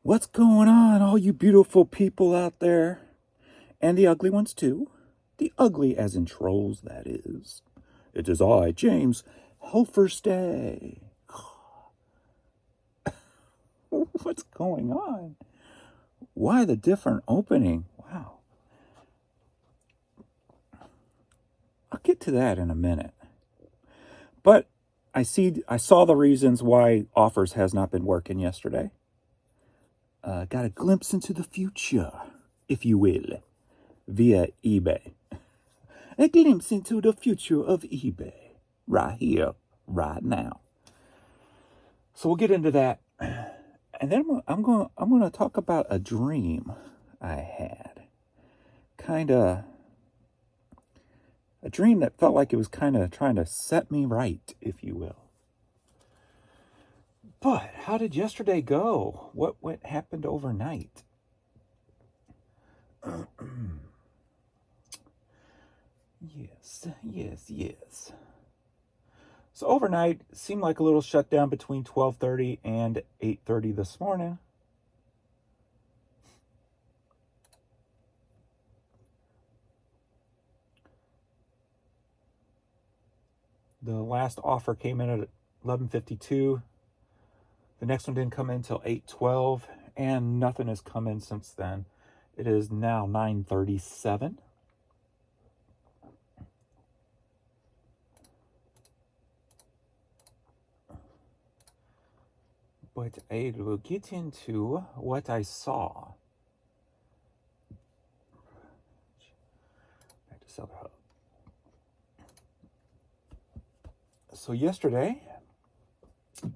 What's going on, all you beautiful people out there? And the ugly ones, too. The ugly as in trolls, that is. It is I, James Helferstay. What's going on? Why the different opening? Wow. I'll get to that in a minute. But I saw the reasons why offers has not been working yesterday. Got a glimpse into the future, if you will, via eBay. A glimpse into the future of eBay, right here, right now. So we'll get into that, and then I'm going to talk about a dream I had. A dream that felt like it was kind of trying to set me right, if you will. But how did yesterday go? What happened overnight? Yes. So overnight seemed like a little shutdown between 12:30 and 8:30 this morning. The last offer came in at 11:52. The next one didn't come in until 8:12, and nothing has come in since then. It is now 9:37. But I will get into what I saw. Back to Seller Hub. So yesterday,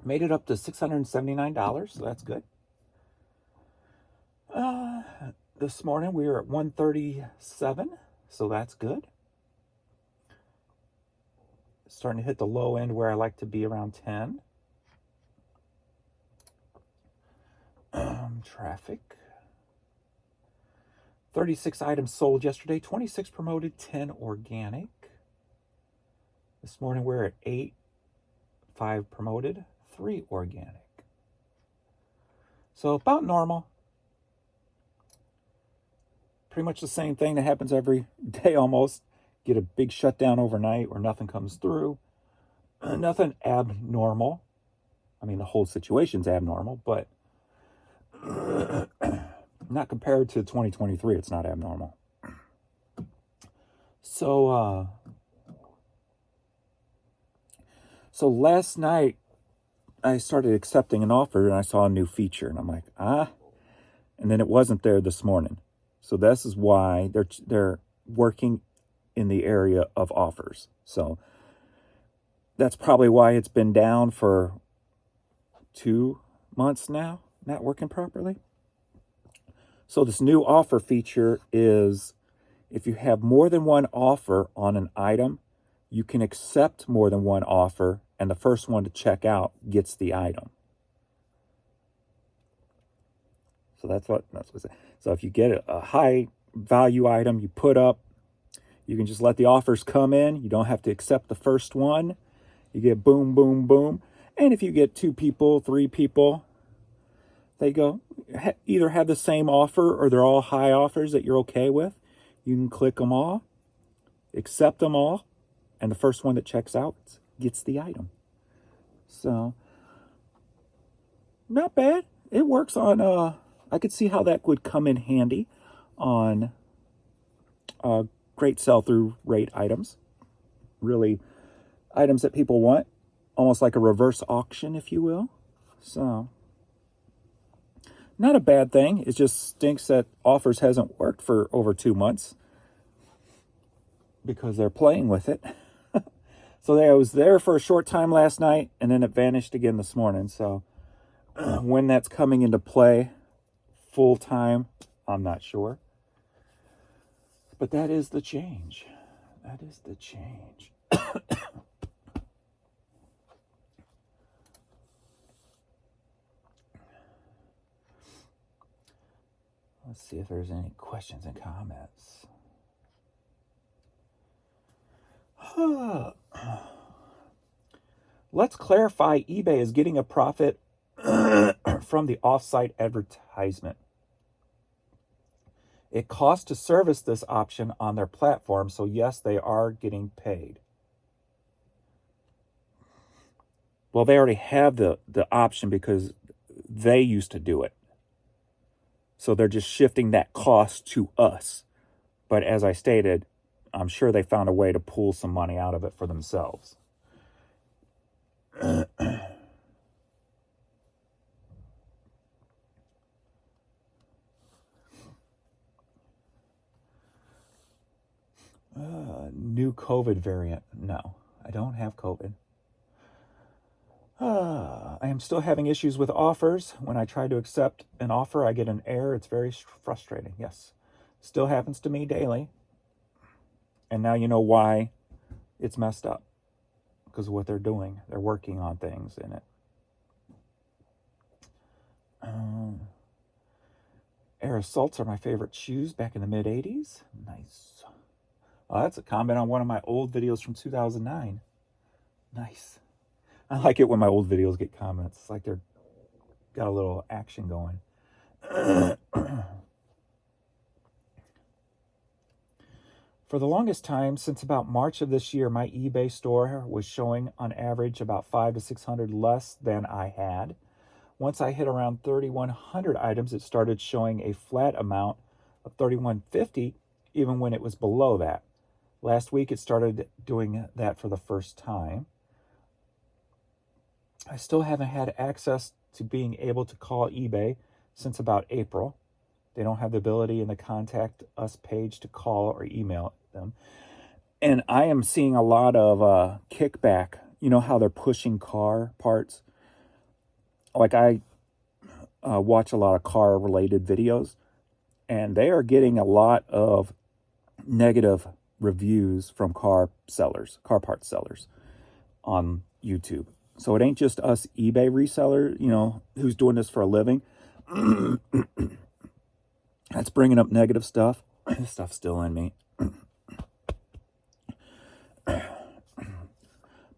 made it up to $679, so that's good. This morning we were at 137, so that's good. Starting to hit the low end where I like to be, around 10. Traffic. 36 items sold yesterday, 26 promoted, 10 organic. This morning we're at 8, 5 promoted, 3 organic. So about normal. Pretty much the same thing that happens every day almost. Get a big shutdown overnight where nothing comes through. Nothing abnormal. I mean, the whole situation's abnormal, but not compared to 2023, it's not abnormal. So last night I started accepting an offer and I saw a new feature and I'm like, and then it wasn't there this morning. So this is why they're working in the area of offers. So that's probably why it's been down for 2 months now, not working properly. So this new offer feature is, if you have more than one offer on an item, you can accept more than one offer, and the first one to check out gets the item. So that's what it. So if you get a high value item you put up, you can just let the offers come in. You don't have to accept the first one. You get boom, boom, boom. And if you get 2 people, 3 people, they go either have the same offer or they're all high offers that you're okay with. You can click them all, accept them all, and the first one that checks out gets the item. So, not bad. It works on, I could see how that would come in handy on great sell-through rate items. Really, items that people want. Almost like a reverse auction, if you will. So, not a bad thing. It just stinks that offers hasn't worked for over 2 months because they're playing with it. So I was there for a short time last night, and then it vanished again this morning. So when that's coming into play full time, I'm not sure. But that is the change. That is the change. Let's see if there's any questions and comments. Let's clarify, eBay is getting a profit from the off-site advertisement. It costs to service this option on their platform, so yes, they are getting paid. Well, they already have the option because they used to do it. So they're just shifting that cost to us. But as I stated, I'm sure they found a way to pull some money out of it for themselves. New COVID variant. No, I don't have COVID. I am still having issues with offers. When I try to accept an offer, I get an error. It's very frustrating. Yes, still happens to me daily. And now you know why it's messed up. Because of what they're doing. They're working on things in it. Air Assaults are my favorite shoes back in the mid-'80s. Nice. Oh, that's a comment on one of my old videos from 2009. Nice. I like it when my old videos get comments. It's like they're got a little action going. For the longest time, since about March of this year, my eBay store was showing on average about 500 to 600 less than I had. Once I hit around 3,100 items, it started showing a flat amount of 3,150, even when it was below that. Last week, it started doing that for the first time. I still haven't had access to being able to call eBay since about April. They don't have the ability in the contact us page to call or email them. And I am seeing a lot of kickback. You know how they're pushing car parts? Like I watch a lot of car-related videos, and they are getting a lot of negative reviews from car parts sellers on YouTube. So it ain't just us eBay resellers, who's doing this for a living. That's bringing up negative stuff. This stuff's still in me.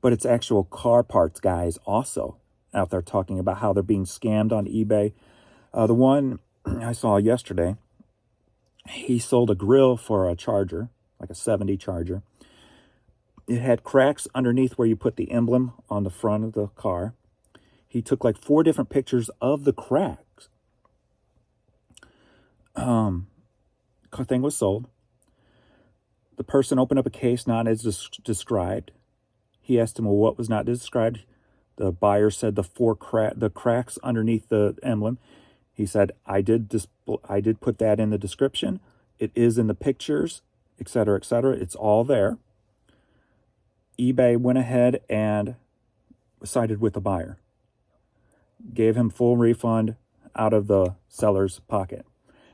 But it's actual car parts guys also out there talking about how they're being scammed on eBay. The one I saw yesterday, he sold a grill for a charger, like a 70 charger. It had cracks underneath where you put the emblem on the front of the car. He took like 4 different pictures of the cracks. Thing was sold. The person opened up a case not as described. He asked him, well, what was not described? The buyer said the cracks underneath the emblem. He said, I did put that in the description. It is in the pictures, etc., etc. It's all there. eBay went ahead and sided with the buyer. Gave him full refund out of the seller's pocket.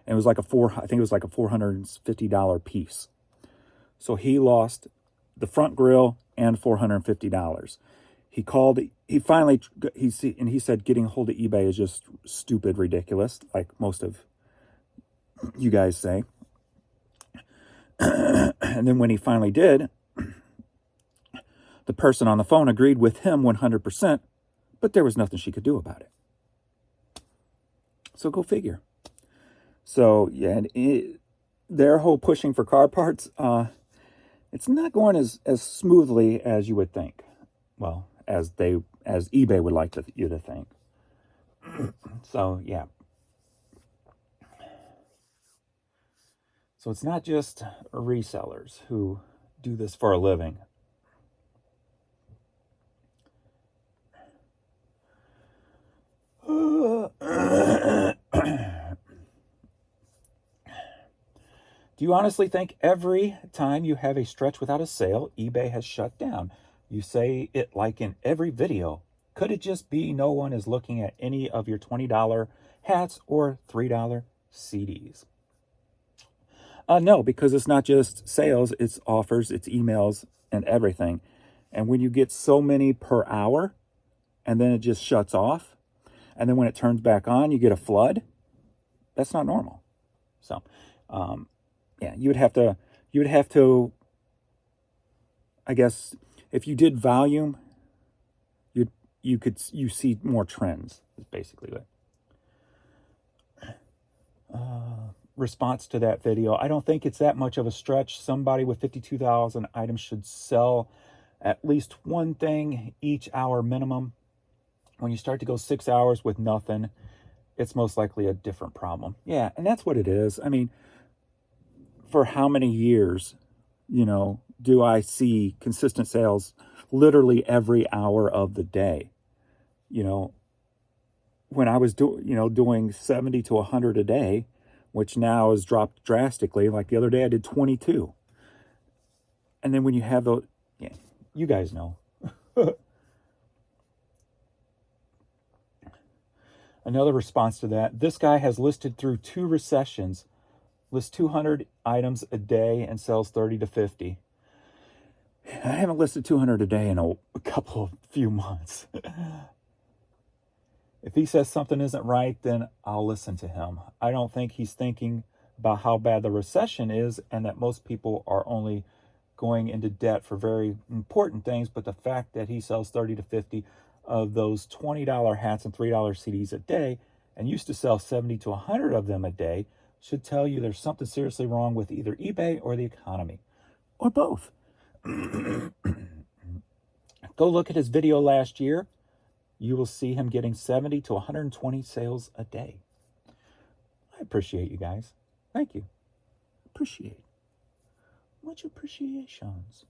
And it was like I think it was like a $450 piece. So he lost the front grill and $450. He said getting a hold of eBay is just stupid, ridiculous, like most of you guys say. And then when he finally did, the person on the phone agreed with him 100%, but there was nothing she could do about it. So go figure. So, yeah, their whole pushing for car parts, it's not going as smoothly as you would think. Well, as eBay would like you to think. So, yeah. So it's not just resellers who do this for a living. Do you honestly think every time you have a stretch without a sale, eBay has shut down? You say it like in every video. Could it just be no one is looking at any of your $20 hats or $3 CDs? No, because it's not just sales, it's offers, it's emails, and everything. And when you get so many per hour, and then it just shuts off, and then when it turns back on, you get a flood, that's not normal. So, yeah, you would have to, I guess, if you did volume, you see more trends, is basically what. response to that video. I don't think it's that much of a stretch. Somebody with 52,000 items should sell at least one thing each hour minimum. When you start to go 6 hours with nothing, it's most likely a different problem. Yeah, and that's what it is. I mean, for how many years, do I see consistent sales literally every hour of the day? When I was doing 70 to 100 a day, which now has dropped drastically. Like the other day I did 22. And then when you have those, yeah, you guys know. Another response to that, this guy has listed through 2 recessions, lists 200 items a day and sells 30 to 50. I haven't listed 200 a day in a few months. If he says something isn't right, then I'll listen to him. I don't think he's thinking about how bad the recession is and that most people are only going into debt for very important things, but the fact that he sells 30 to 50 of those $20 hats and $3 CDs a day and used to sell 70 to 100 of them a day should tell you there's something seriously wrong with either eBay or the economy, or both. Go look at his video last year. You will see him getting 70 to 120 sales a day. I appreciate you guys. Thank you. Appreciate. Much appreciations.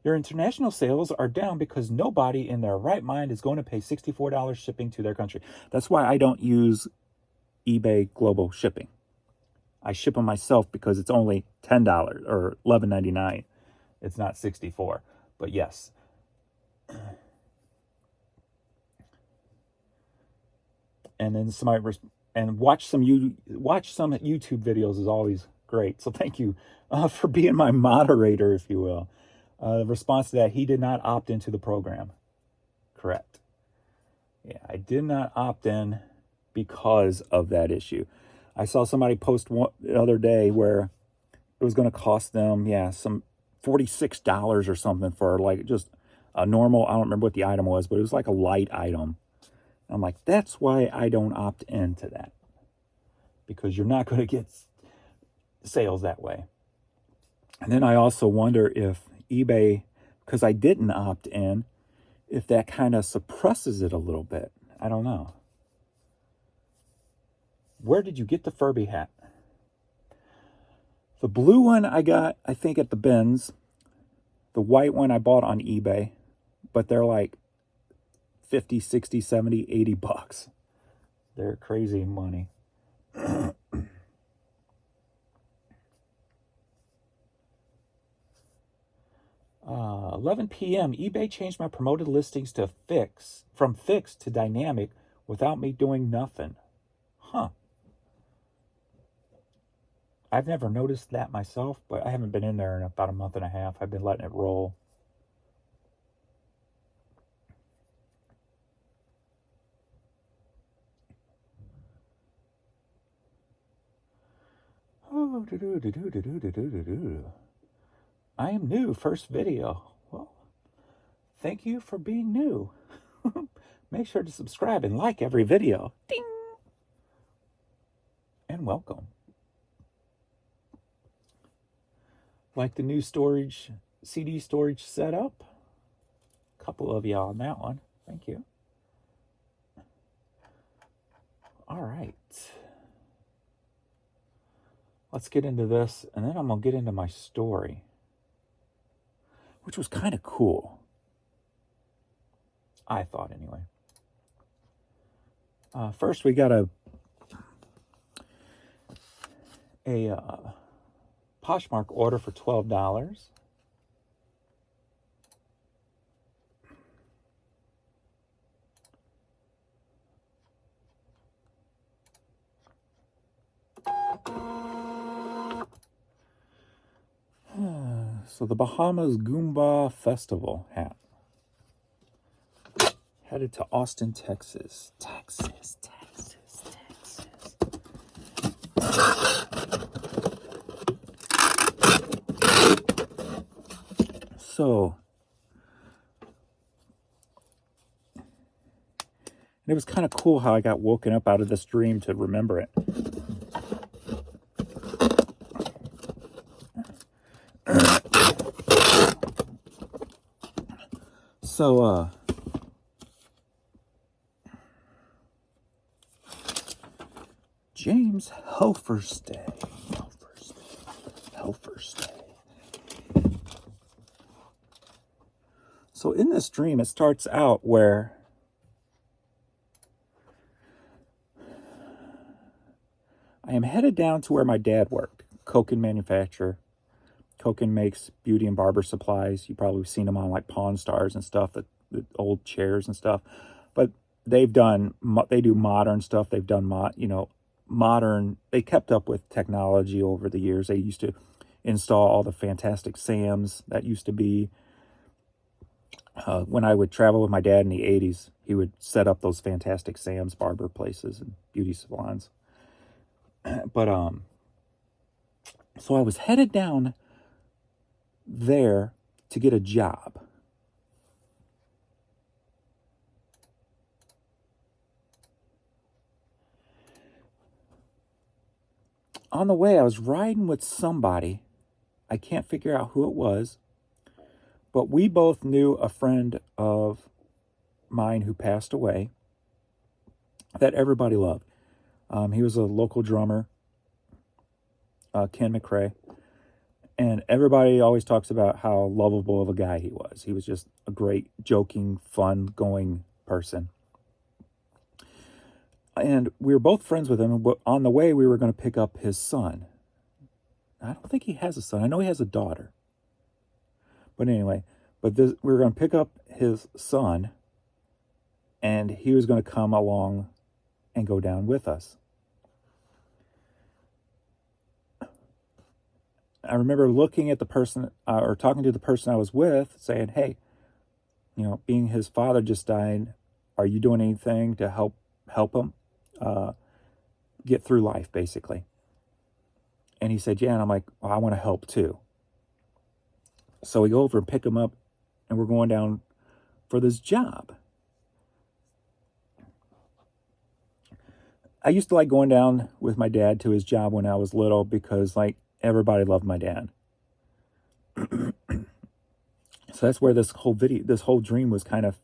Your international sales are down because nobody in their right mind is going to pay $64 shipping to their country. That's why I don't use eBay Global Shipping. I ship them myself because it's only $10 or $11.99. It's not $64. But yes. And then watch some YouTube videos is always great. So thank you for being my moderator, if you will. The response to that, he did not opt into the program. Correct. Yeah, I did not opt in because of that issue. I saw somebody post the other day where it was going to cost them, some $46 or something for like just a normal, I don't remember what the item was, but it was like a light item. I'm like, that's why I don't opt into that. Because you're not going to get sales that way. And then I also wonder if eBay, because I didn't opt in, if that kind of suppresses it a little bit. I don't know. Where did you get the Furby hat? The blue one I got, I think, at the bins. The white one I bought on eBay. But they're like 50, 60, 70, 80 bucks. They're crazy money. 11 p.m. eBay changed my promoted listings from fixed to dynamic without me doing nothing. Huh. I've never noticed that myself, but I haven't been in there in about a month and a half. I've been letting it roll. I am new, first video. Well, thank you for being new. Make sure to subscribe and like every video. Ding! And welcome. Like the new CD storage setup? A couple of y'all on that one. Thank you. All right. Let's get into this, and then I'm going to get into my story, which was kind of cool. I thought, anyway. First, we got a Poshmark order for $12. So the Bahamas Goomba Festival hat. Headed to Austin, Texas. Texas. So, it was kind of cool how I got woken up out of this dream to remember it. So, James Helferstay. So in this dream, it starts out where I am headed down to where my dad worked, Koken manufacturer. Koken makes beauty and barber supplies. You've probably seen them on like Pawn Stars and stuff, the old chairs and stuff. But they do modern stuff. They've done modern. They kept up with technology over the years. They used to install all the Fantastic Sams that used to be. When I would travel with my dad in the 80s, he would set up those Fantastic Sam's barber places and beauty salons. But so I was headed down there to get a job. On the way, I was riding with somebody. I can't figure out who it was, but we both knew a friend of mine who passed away that everybody loved. He was a local drummer, Ken McRae, and everybody always talks about how lovable of a guy he was. He was just a great, joking, fun-going person. And we were both friends with him, but on the way, we were going to pick up his son. I don't think he has a son. I know he has a daughter. But anyway, we were going to pick up his son, and he was going to come along and go down with us. I remember looking at the person, or talking to the person I was with, saying, hey, being his father just died, are you doing anything to help him get through life, basically? And he said, yeah. And I'm like, well, I want to help too. So we go over and pick him up, and we're going down for this job. I used to like going down with my dad to his job when I was little because, like, everybody loved my dad. So that's where this whole dream was kind of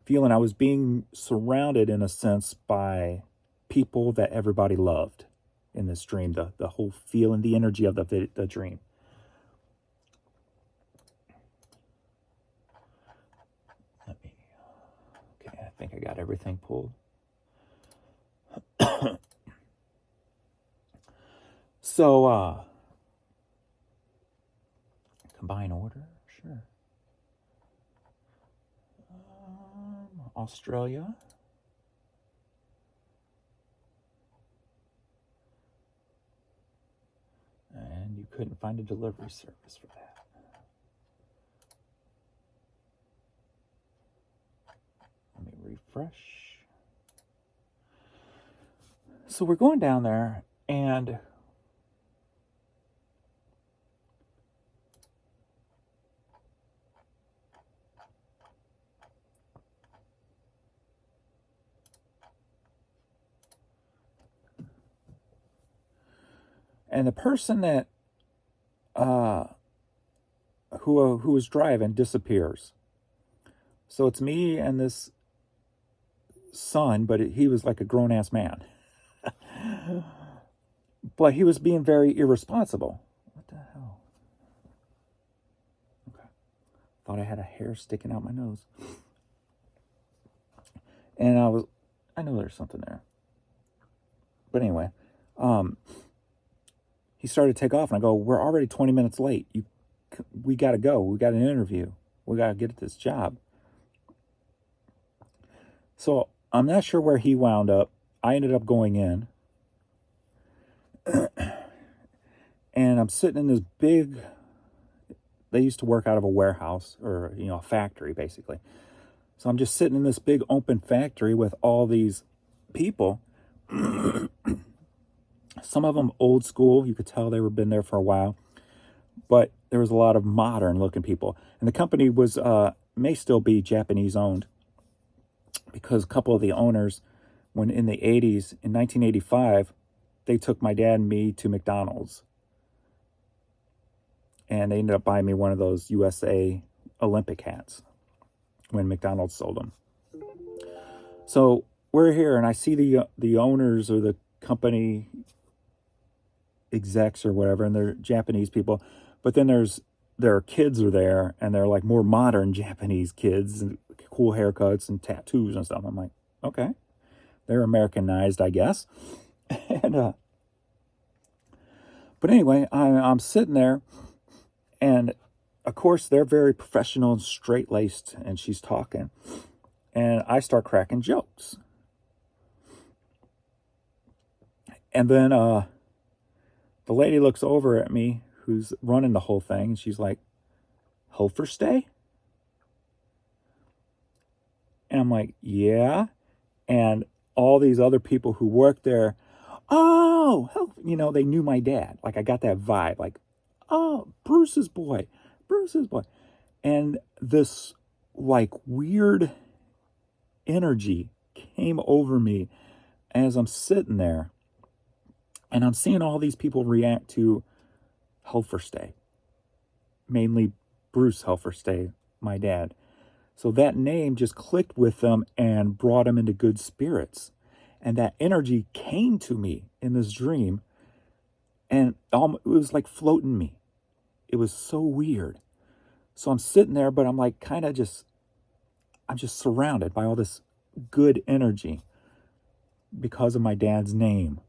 feeling I was being surrounded, in a sense, by people that everybody loved in this dream. The whole feeling, the energy of the dream. Okay, I think I got everything pulled. So, combine order, sure. Australia. And you couldn't find a delivery service for that. Let me refresh. So we're going down there, and the person that who was driving disappears. So it's me and this son, but he was like a grown-ass man. But he was being very irresponsible. What the hell? Okay. Thought I had a hair sticking out my nose. And I know there's something there. But anyway, he started to take off, and I go, we're already 20 minutes late. We got to go. We got an interview. We got to get at this job. So I'm not sure where he wound up. I ended up going in. And I'm sitting in this big, they used to work out of a warehouse, or, a factory, basically. So I'm just sitting in this big open factory with all these people. Some of them old school. You could tell they were been there for a while. But there was a lot of modern looking people. And the company was, may still be Japanese owned, because a couple of the owners, when in the 80s, in 1985, they took my dad and me to McDonald's. And they ended up buying me one of those USA Olympic hats. when McDonald's sold them. So we're here, and I see the owners or the company execs or whatever, and they're Japanese people. But then their kids are there, and they're like more modern Japanese kids, and cool haircuts and tattoos and stuff. I'm like, okay, they're Americanized, I guess. And but anyway, I'm sitting there, and of course they're very professional and straight laced, and she's talking, and I start cracking jokes, and then the lady looks over at me, who's running the whole thing, and she's like, "Hofer stay?" And I'm like, "Yeah." And all these other people who work there, oh, help, they knew my dad. Like, I got that vibe, like, oh, Bruce's boy. And this, like, weird energy came over me as I'm sitting there, and I'm seeing all these people react to Helferstay, mainly Bruce Helferstay, my dad. So that name just clicked with them and brought them into good spirits. And that energy came to me in this dream, and it was like floating me. It was so weird. So I'm sitting there, but I'm like I'm just surrounded by all this good energy because of my dad's name.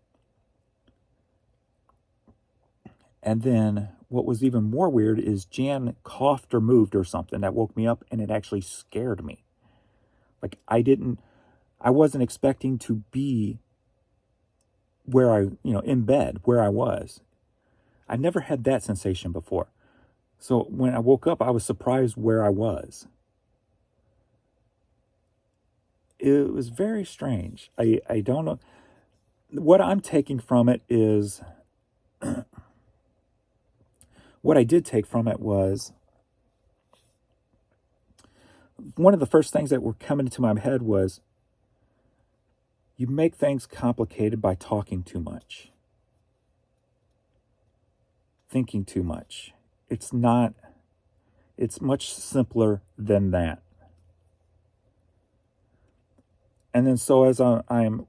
And then what was even more weird is Jan coughed or moved or something that woke me up, and it actually scared me. Like, I wasn't expecting to be where in bed where I was. I never had that sensation before. So when I woke up, I was surprised where I was. It was very strange. I don't know. What I'm taking from it is, what I did take from it was, one of the first things that were coming into my head was, you make things complicated by talking too much, thinking too much. It's much simpler than that. And then so as I'm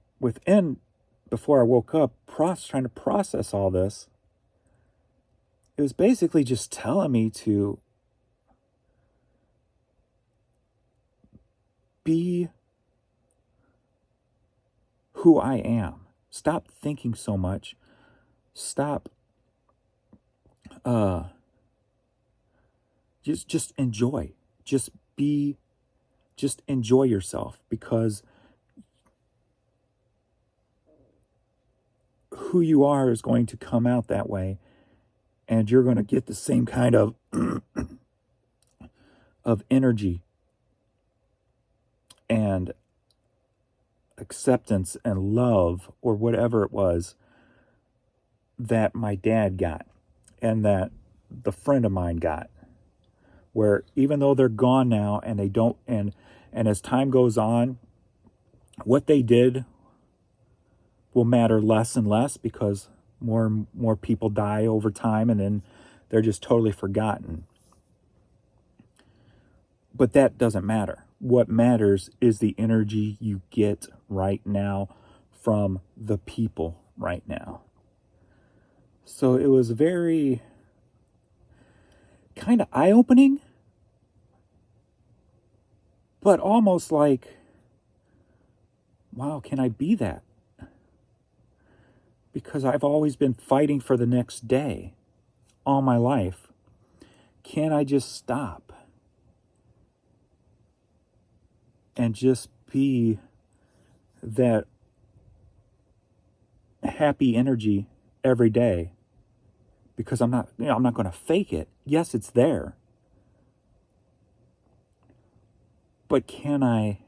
before I woke up, trying to process all this, it was basically just telling me to be who I am. Stop thinking so much. Stop. Just enjoy. Just enjoy yourself, because who you are is going to come out that way, and you're going to get the same kind of of energy and acceptance and love, or whatever it was, that my dad got, and that the friend of mine got, where even though they're gone now, and they don't, and as time goes on, what they did will matter less and less, because more and more people die over time, and then they're just totally forgotten. But that doesn't matter. What matters is the energy you get right now from the people right now. So it was very kind of eye-opening, but almost like, wow, can I be that? Because I've always been fighting for the next day all my life. Can I just stop and just be that happy energy every day? Because I'm not going to fake it. Yes, it's there. But can I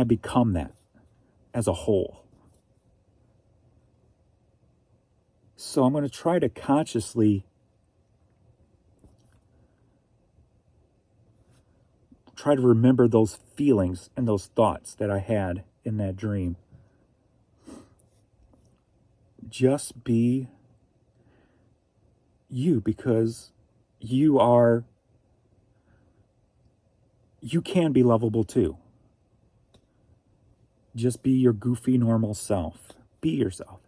become that as a whole? So I'm going to try to consciously try to remember those feelings and those thoughts that I had in that dream. Just be you, because you are you can be lovable too. Just be your goofy, normal self. Be yourself.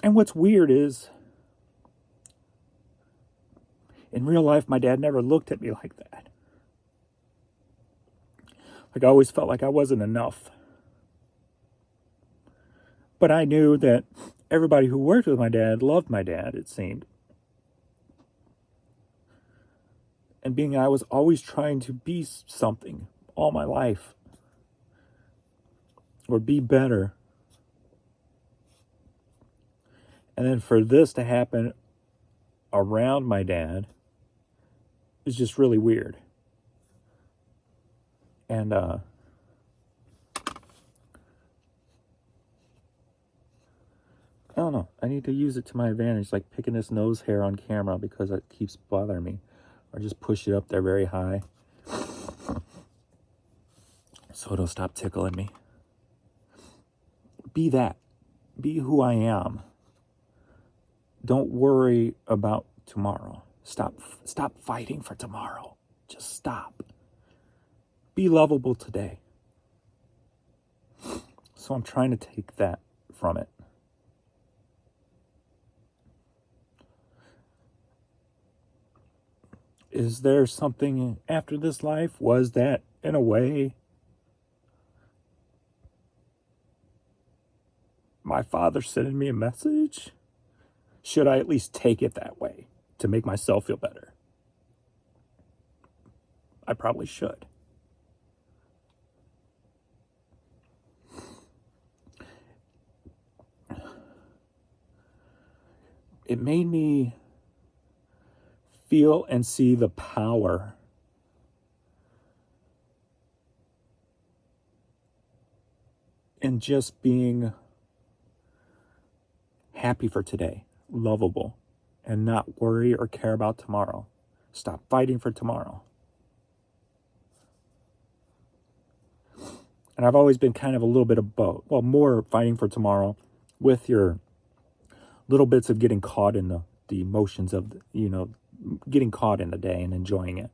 And what's weird is, in real life, my dad never looked at me like that. Like, I always felt like I wasn't enough. But I knew that everybody who worked with my dad loved my dad, it seemed. And being I was always trying to be something all my life. Or be better. And then for this to happen around my dad is just really weird. And I don't know. I need to use it to my advantage, like picking this nose hair on camera because it keeps bothering me. Or just push it up there very high so it'll stop tickling me. Be that. Be who I am. Don't worry about tomorrow. Stop fighting for tomorrow. Just stop. Be lovable today. So I'm trying to take that from it. Is there something after this life? Was that, in a way, my father sending me a message? Should I at least take it that way to make myself feel better? I probably should. It made me feel and see the power in just being happy for today, lovable, and not worry or care about tomorrow. Stop fighting for tomorrow. And I've always been kind of a little bit of both. Well, more fighting for tomorrow with your little bits of getting caught in the emotions of, getting caught in the day and enjoying it.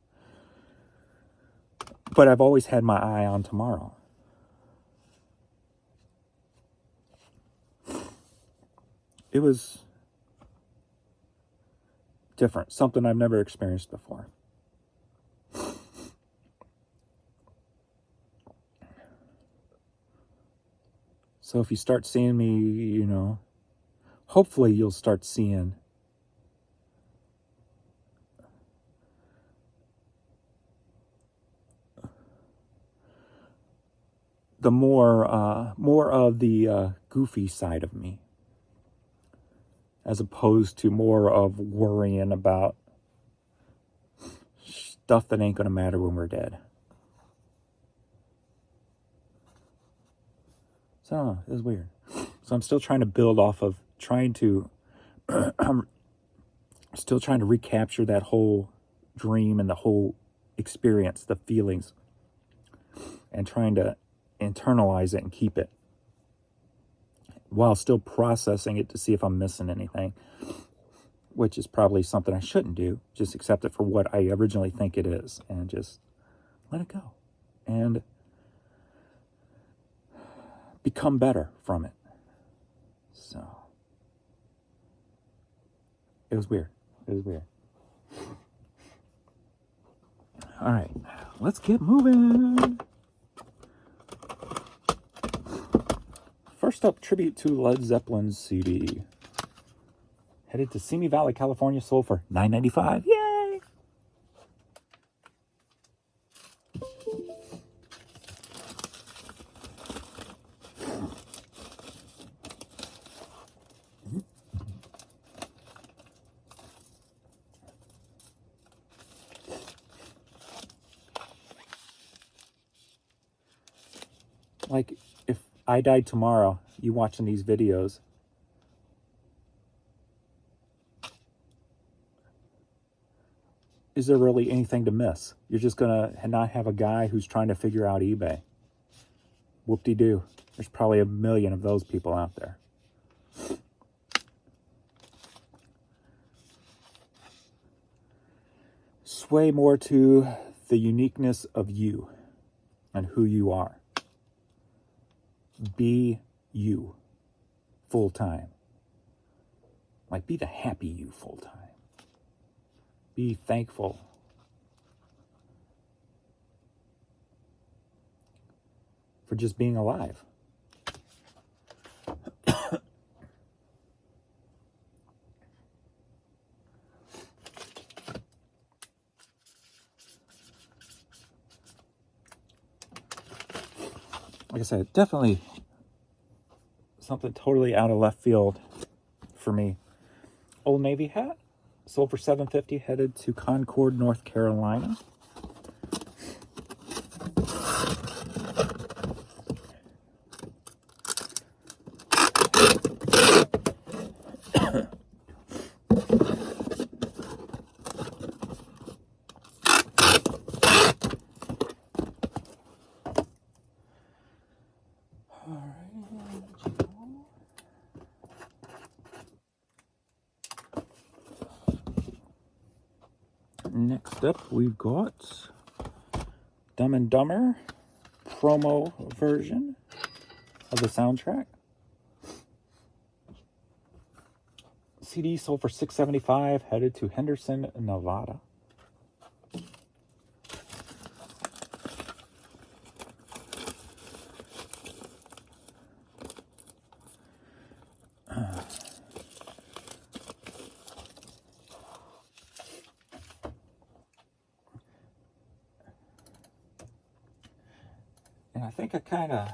But I've always had my eye on tomorrow. It was different, something I've never experienced before. So if you start seeing me, hopefully you'll start seeing the more of the goofy side of me, as opposed to more of worrying about stuff that ain't gonna matter when we're dead. So it was weird. So I'm still trying to build off of I'm still trying to recapture that whole dream and the whole experience, the feelings, and trying to internalize it and keep it while still processing it to see if I'm missing anything, which is probably something I shouldn't do. Just accept it for what I originally think it is and just let it go and become better from it. So it was weird. All right, let's get moving. First up, tribute to Led Zeppelin's CD. Headed to Simi Valley, California, sold for $9.95. Yay! Like, if I died tomorrow, you watching these videos, is there really anything to miss? You're just going to not have a guy who's trying to figure out eBay. Whoop-de-doo. There's probably 1 million of those people out there. Sway more to the uniqueness of you and who you are. Be you full time. Like, be the happy you full time. Be thankful. For just being alive. Like I said, definitely something totally out of left field for me. Old Navy hat, sold for $7.50, headed to Concord, North Carolina. Next up, we've got Dumb and Dumber promo version of the soundtrack. CD sold for $6.75, headed to Henderson, Nevada. And I think I kind of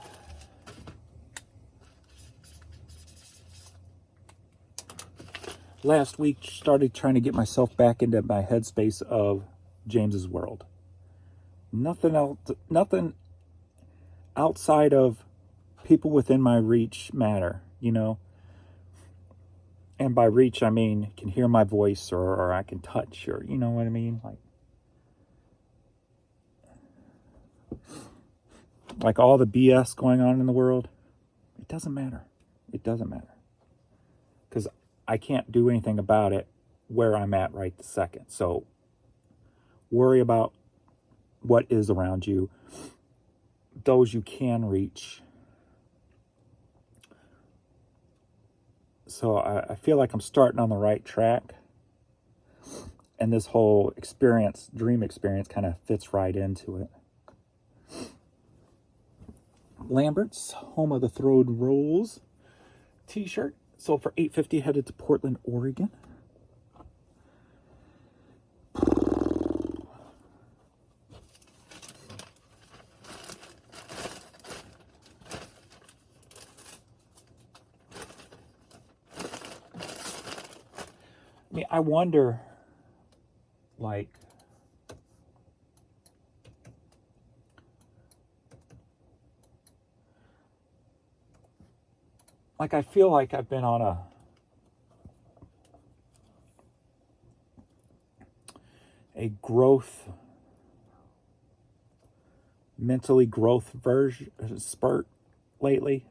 last week started trying to get myself back into my headspace of James's world. Nothing else, nothing outside of people within my reach matter, you know. And by reach, I mean can hear my voice, or I can touch, or you know what I mean, like all the BS going on in the world. It doesn't matter. It doesn't matter, because I can't do anything about it where I'm at right this second. So worry about what is around you, those you can reach. So I feel like I'm starting on the right track. And this whole experience, dream experience, kind of fits right into it. Lambert's Home of the Throwed Rolls t-shirt sold for $8.50, headed to Portland, Oregon. I mean, I wonder, like, I feel like I've been on a growth, mentally growth spurt lately,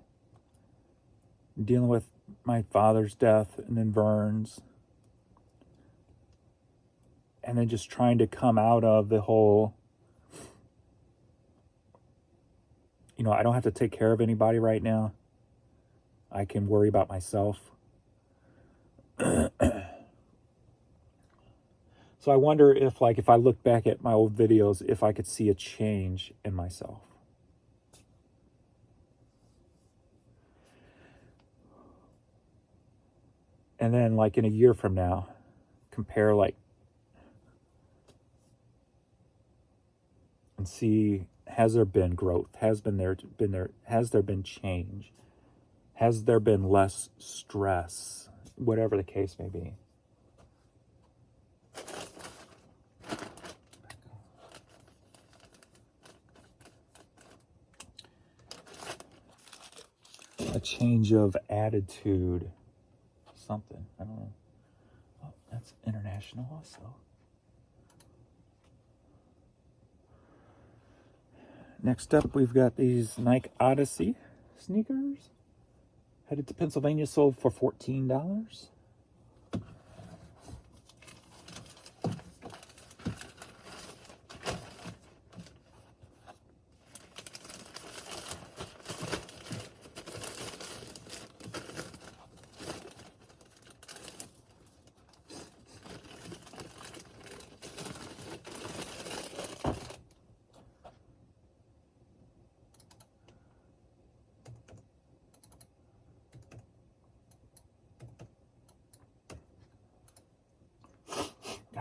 dealing with my father's death and then Vern's. And then just trying to come out of the whole, you know, I don't have to take care of anybody right now. I can worry about myself. So I wonder if, like, if I look back at my old videos, if I could see a change in myself. And then, like, in a year from now, compare, like, and see, has there been growth? Has there been change? Has there been less stress? Whatever the case may be. A change of attitude. Something. I don't know. Oh, that's international also. Next up, we've got these Nik Odyssey Sneakers. Headed to Pennsylvania, sold for $14.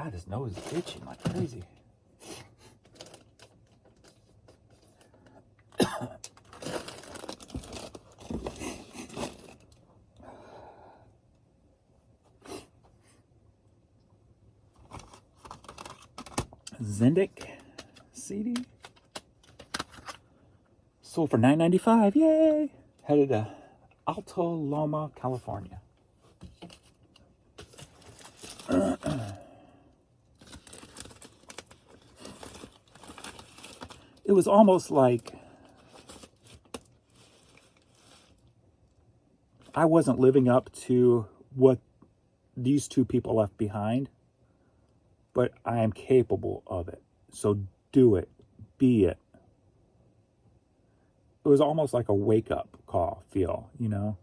God, this nose is itching like crazy. Zendik CD. Sold for $9.95. Yay! Headed to Alto Loma, California. It was almost like I wasn't living up to what these two people left behind, but I am capable of it. So do it. Be it. It was almost like a wake-up call feel, you know?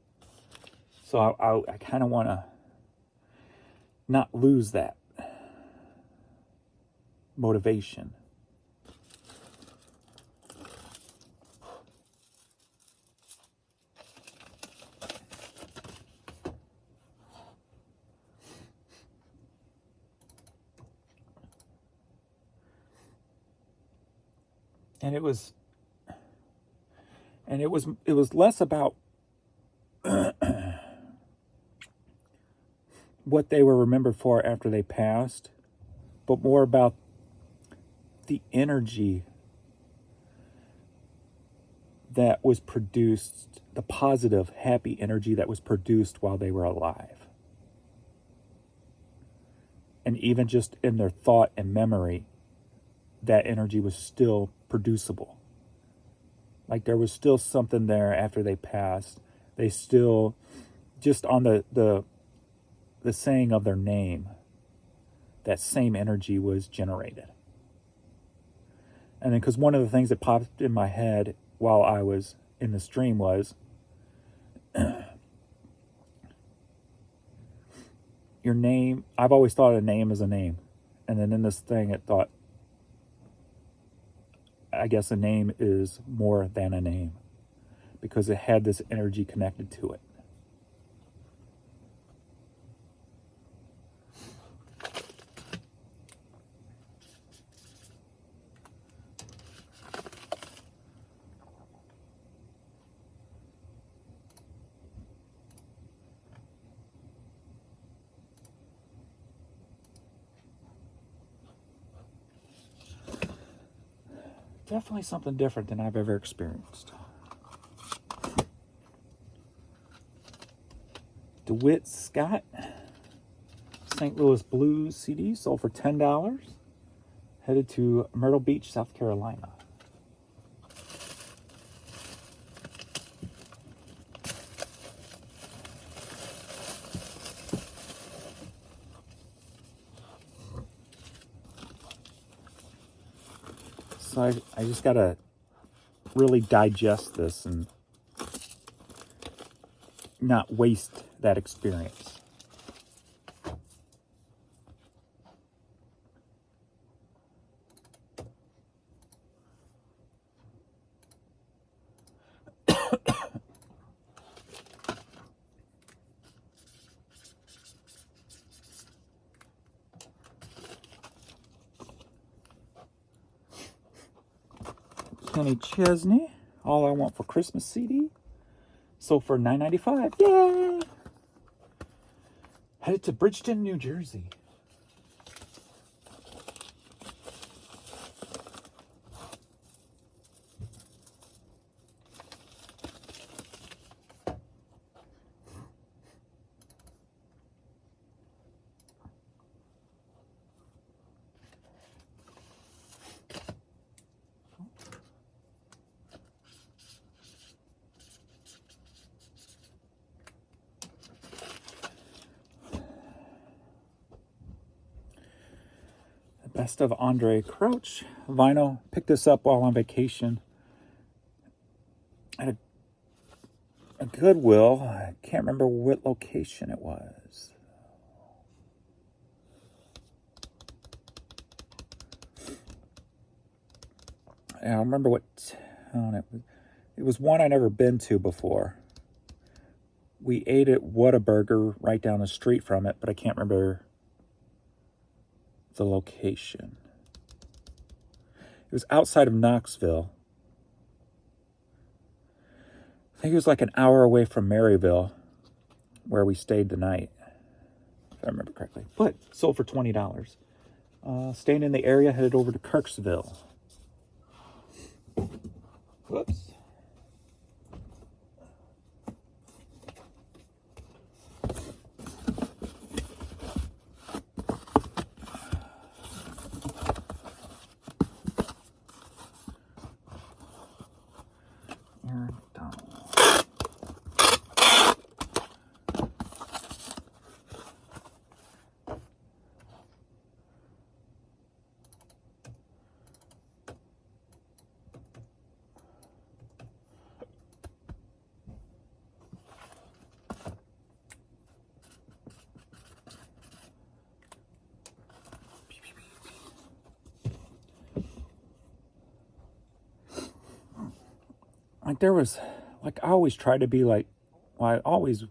So I kind of want to not lose that motivation. And it was less about what they were remembered for after they passed, but more about the energy that was produced, the positive, happy energy that was produced while they were alive. And even just in their thought and memory, that energy was still producible. Like there was still something there after they passed. They still, just on the saying of their name, that same energy was generated. And then, because one of the things that popped in my head while I was in the stream was, your name, I've always thought a name is a name. And then in this thing, it thought, I guess a name is more than a name because it had this energy connected to it. Definitely something different than I've ever experienced. DeWitt Scott, St. Louis Blues CD, sold for $10. Headed to Myrtle Beach, South Carolina. So I just got to really digest this and not waste that experience. Kenny Chesney, All I Want for Christmas CD, sold for $9.95. Yay! Headed to Bridgeton, New Jersey. Best of Andre Crouch vinyl. Picked this up while on vacation at a Goodwill. I can't remember what location it was. I don't remember what town it was. It was one I'd never been to before. We ate at Whataburger right down the street from it, but I can't remember the location. It was outside of Knoxville. I think it was like an hour away from Maryville, where we stayed the night, if I remember correctly. But sold for $20. Staying in the area, headed over to Kirksville. Whoops. Like there was, like I always try to be like, well, I always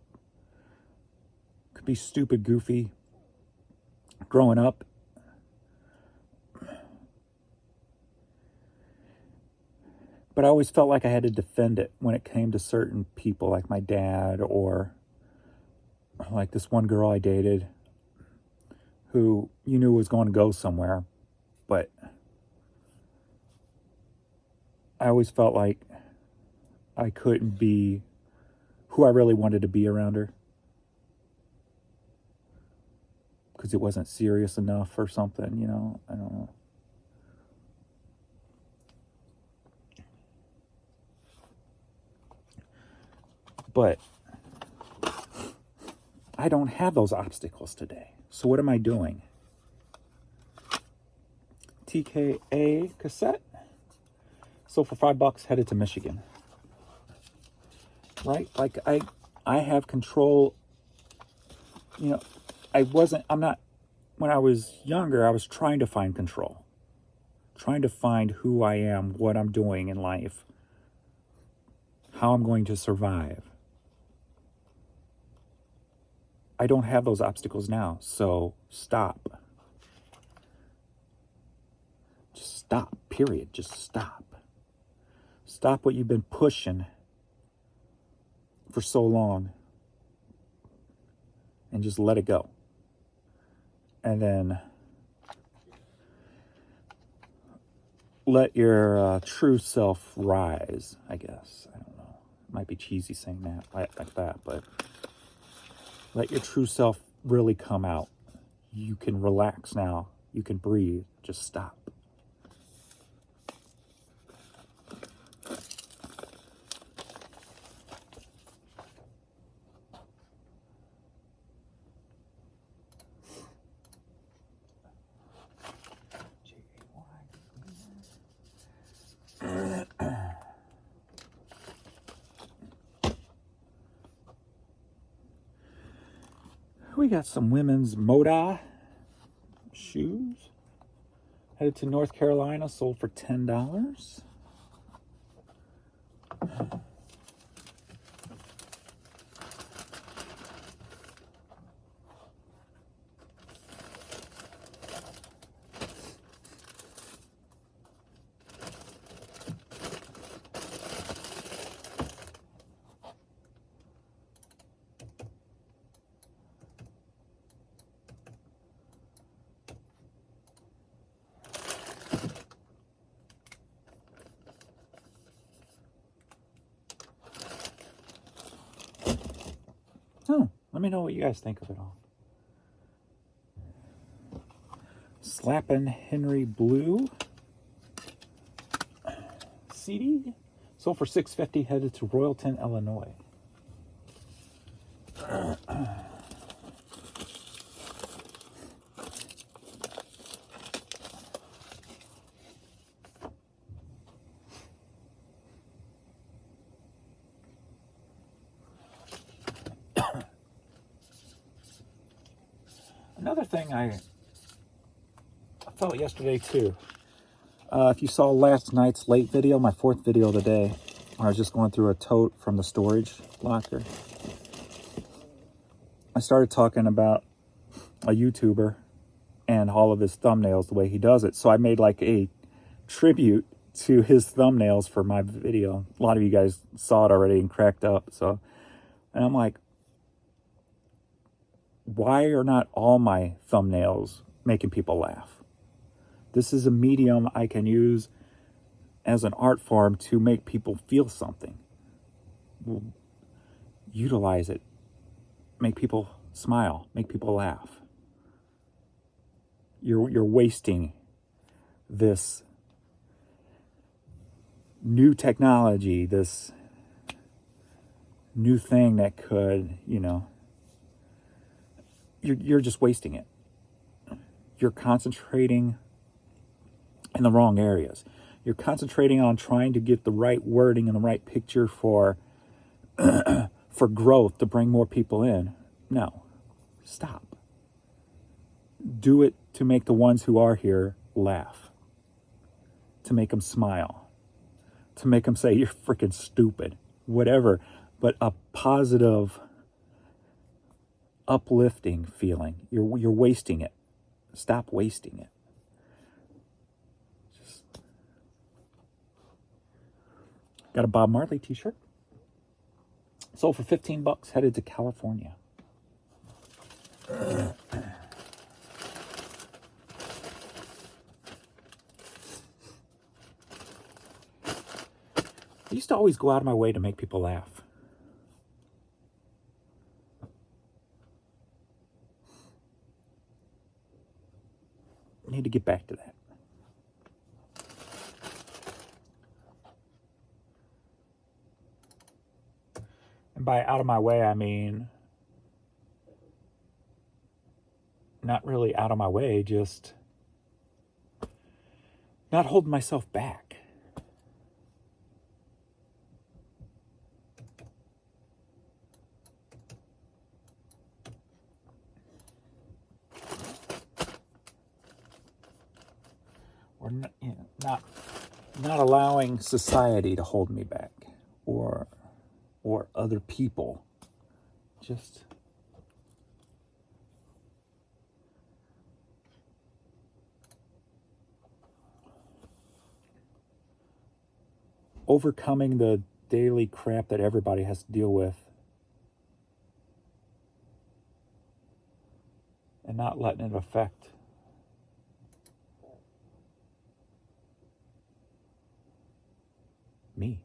could be stupid, goofy growing up. But I always felt like I had to defend it when it came to certain people, like my dad, or like this one girl I dated who you knew was going to go somewhere. But I always felt like I couldn't be who I really wanted to be around her, because it wasn't serious enough or something, you know. I don't know. But I don't have those obstacles today. So what am I doing? TKA Cassette. So for $5, headed to Michigan. Right? Like I have control. You know, I'm not, when I was younger, I was trying to find control. Trying to find who I am, what I'm doing in life, how I'm going to survive. I don't have those obstacles now, so stop. Just stop, period. Just stop. Stop what you've been pushing for so long and just let it go. And then let your true self rise, I guess. I don't know. It might be cheesy saying that like that, but let your true self really come out. You can relax now. You can breathe. Just stop. We got some women's Moda shoes. Headed to North Carolina, sold for $10. Oh, let me know what you guys think of it all. Slappin' Henry Blue CD. Sold for $6.50, headed to Royalton, Illinois. Another thing I felt yesterday too. If you saw last night's late video, my fourth video of the day, where I was just going through a tote from the storage locker, I started talking about a YouTuber and all of his thumbnails the way he does it. So I made like a tribute to his thumbnails for my video. A lot of you guys saw it already and cracked up. So, and I'm like, why are not all my thumbnails making people laugh? This is a medium I can use as an art form to make people feel something. Utilize it. Make people smile. Make people laugh. You're wasting this new technology, this new thing that could, you're just wasting it. You're concentrating in the wrong areas. You're concentrating on trying to get the right wording and the right picture for for growth to bring more people in. No, stop. Do it to make the ones who are here laugh, to make them smile, to make them say you're freaking stupid, whatever, but a positive, uplifting feeling. You're wasting it. Stop wasting it. Got a Bob Marley t-shirt. Sold for $15, headed to California. I used to always go out of my way to make people laugh. I need to get back to that. And by out of my way, I mean not really out of my way, just not holding myself back. Or not allowing society to hold me back, or other people. Just overcoming the daily crap that everybody has to deal with, and not letting it affect me.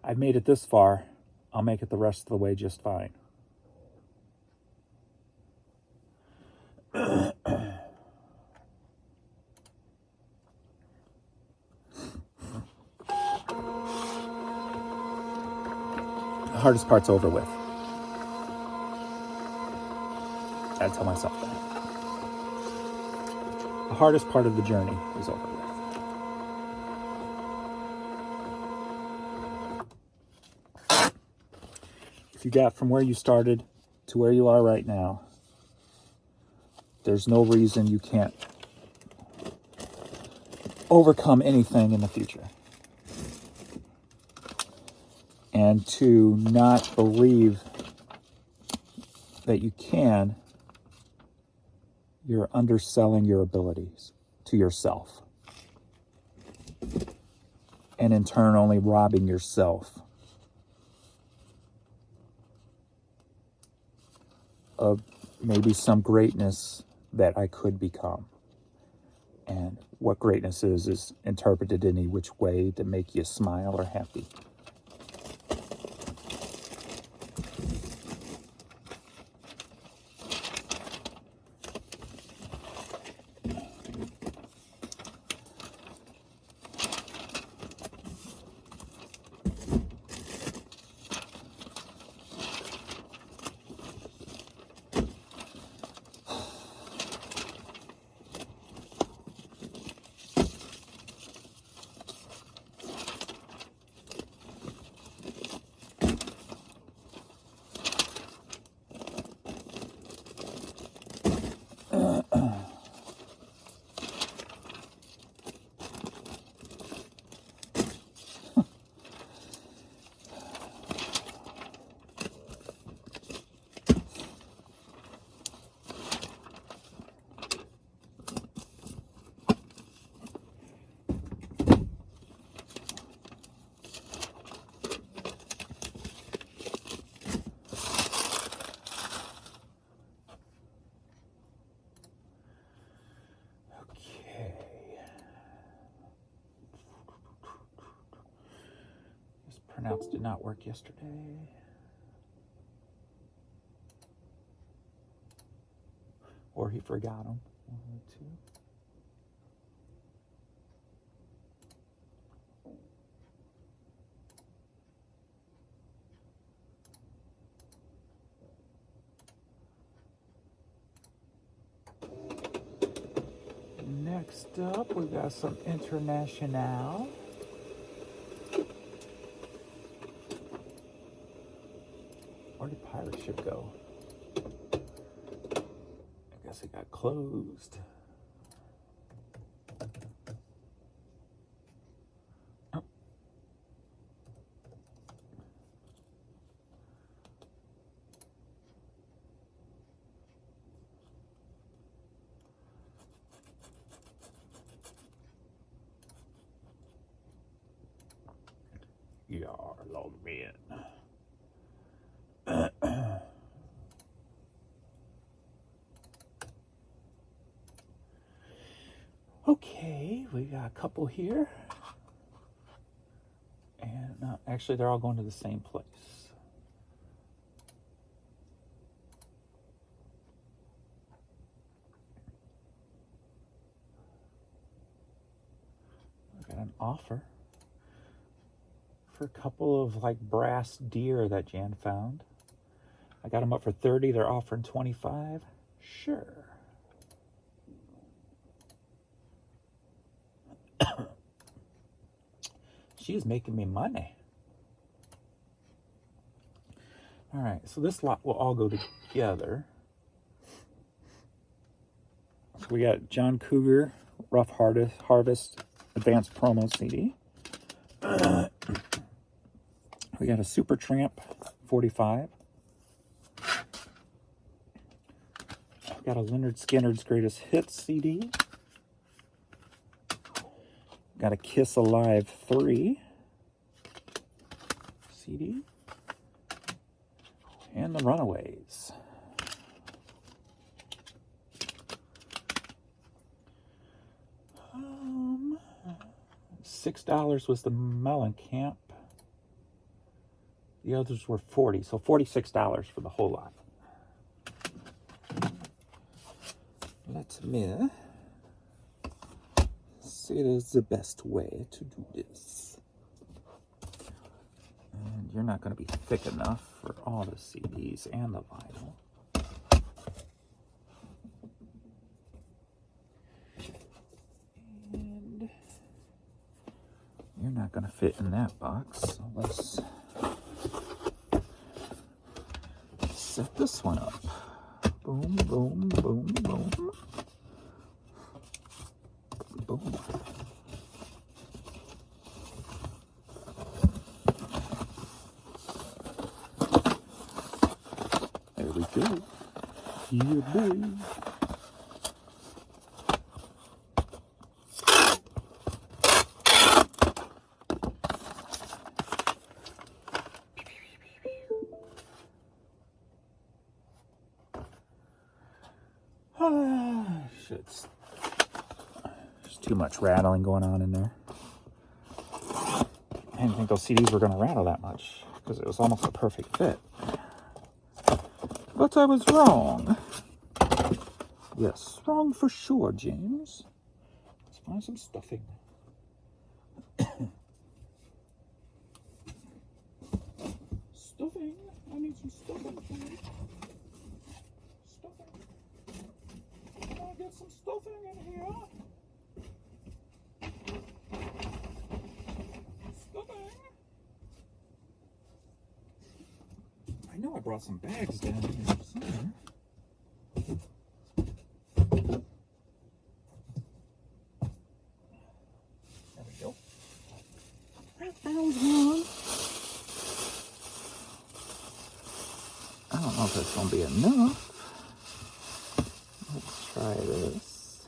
I've made it this far. I'll make it the rest of the way just fine. The hardest part's over with. I tell myself that. The hardest part of the journey is over with. If you got from where you started to where you are right now, there's no reason you can't overcome anything in the future. And to not believe that you can, you're underselling your abilities to yourself. And in turn, only robbing yourself of maybe some greatness that I could become. And what greatness is interpreted any which way to make you smile or happy. Printouts did not work yesterday. Or he forgot them. 1 or 2. Next up, we got some International. Where did Pirate Ship go? I guess it got closed. Oh. Yeah, log me in. Okay, we got a couple here. And actually, they're all going to the same place. I got an offer for a couple of like brass deer that Jan found. I got them up for 30. They're offering 25. Sure. She's making me money. All right, so this lot will all go together. So we got John Cougar Rough Harvest Advanced Promo CD. We got a Supertramp 45. We got a Leonard Skinner's Greatest Hits CD. Got a Kiss Alive 3 CD. And the Runaways. $6 was the Mellencamp. The others were 40, so $46 for the whole lot. Let me see, it is the best way to do this. And you're not going to be thick enough for all the CDs and the vinyl. And you're not going to fit in that box, so let's set this one up. Boom, boom, boom, boom. Boom. There we go. Yeah, boy. There's too much rattling going on in there. I didn't think those CDs were going to rattle that much because it was almost a perfect fit. But I was wrong. Yes, wrong for sure, James. Let's find some stuffing. Stuffing? I need some stuffing, James. Stuffing. Can I get some stuffing in here? Stuffing. I know I brought some bags down here somewhere. There we go. I found one. I don't know if that's going to be enough. Let's try this.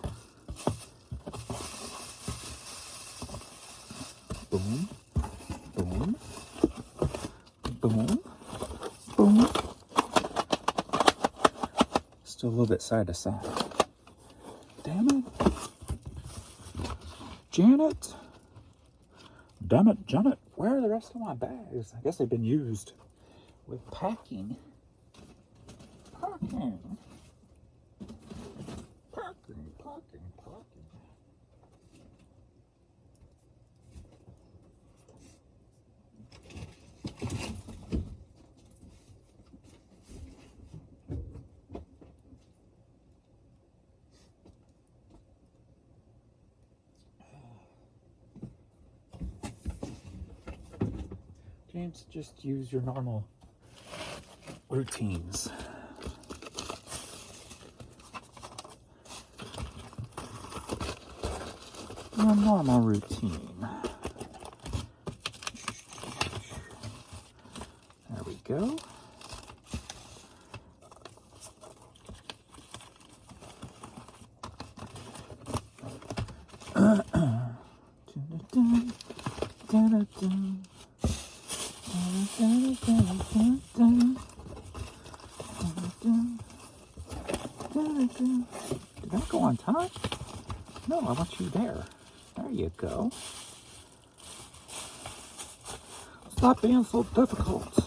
Boom, boom, boom, boom. Still a little bit side to side. Damn it. Janet. damn it, Janet. Where are the rest of my bags? I guess they've been used with packing. Packing. James, just use your normal routines. Your normal routine. There we go. Did that go on time? No, I want you there. There you go. Stop being so difficult.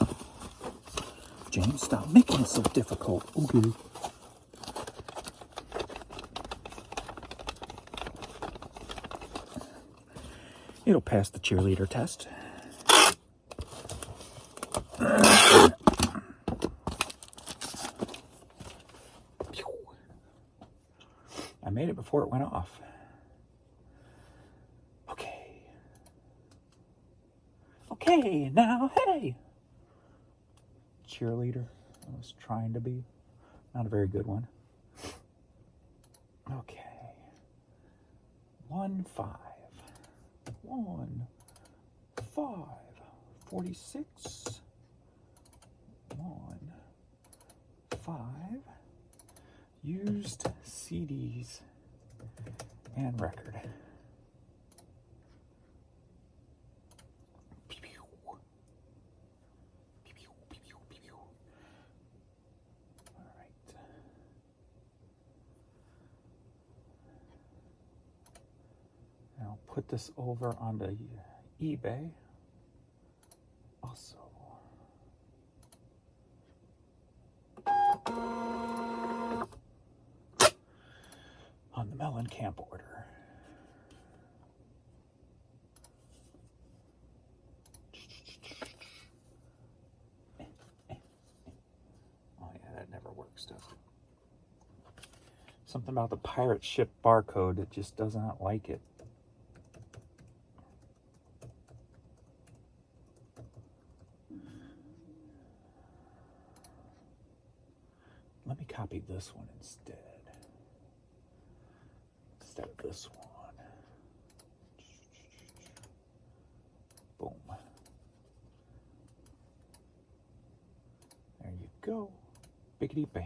James, stop making it so difficult. Okay. It'll pass the cheerleader test. I made it before it went off. Okay, now, hey! Cheerleader. I was trying to be. Not a very good one. Okay. 1, 5. 1, 5. 46. 1, 5. Used CDs and record. Put this over onto eBay. Also, on the Melon Camp order. Oh yeah, that never works, does it? Something about the pirate ship barcode, it just does not like it. Let me copy this one instead of this one. Boom. There you go. Biggity bam.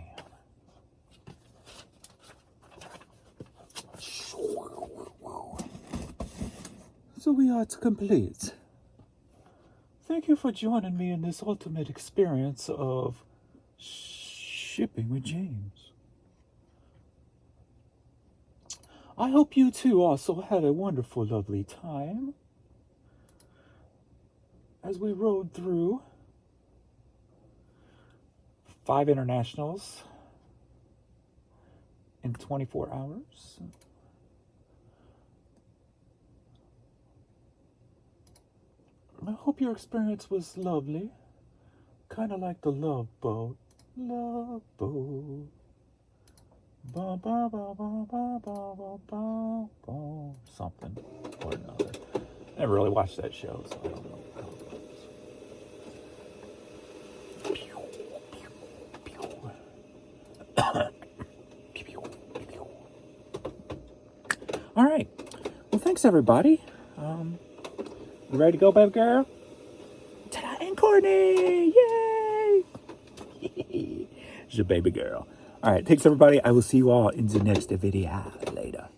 So we are complete. Thank you for joining me in this ultimate experience of shipping with James. I hope you too also had a wonderful, lovely time as we rode through 5 internationals in 24 hours. I hope your experience was lovely, kind of like the Love Boat. Love Boat. Ba ba ba ba ba ba ba ba ba. Something or another. I never really watched that show, so I don't know how it goes. All right. Well, thanks everybody. You ready to go, baby girl? Ta-da, and Courtney! Yay! She's a baby girl. All right, thanks everybody. I will see you all in the next video later.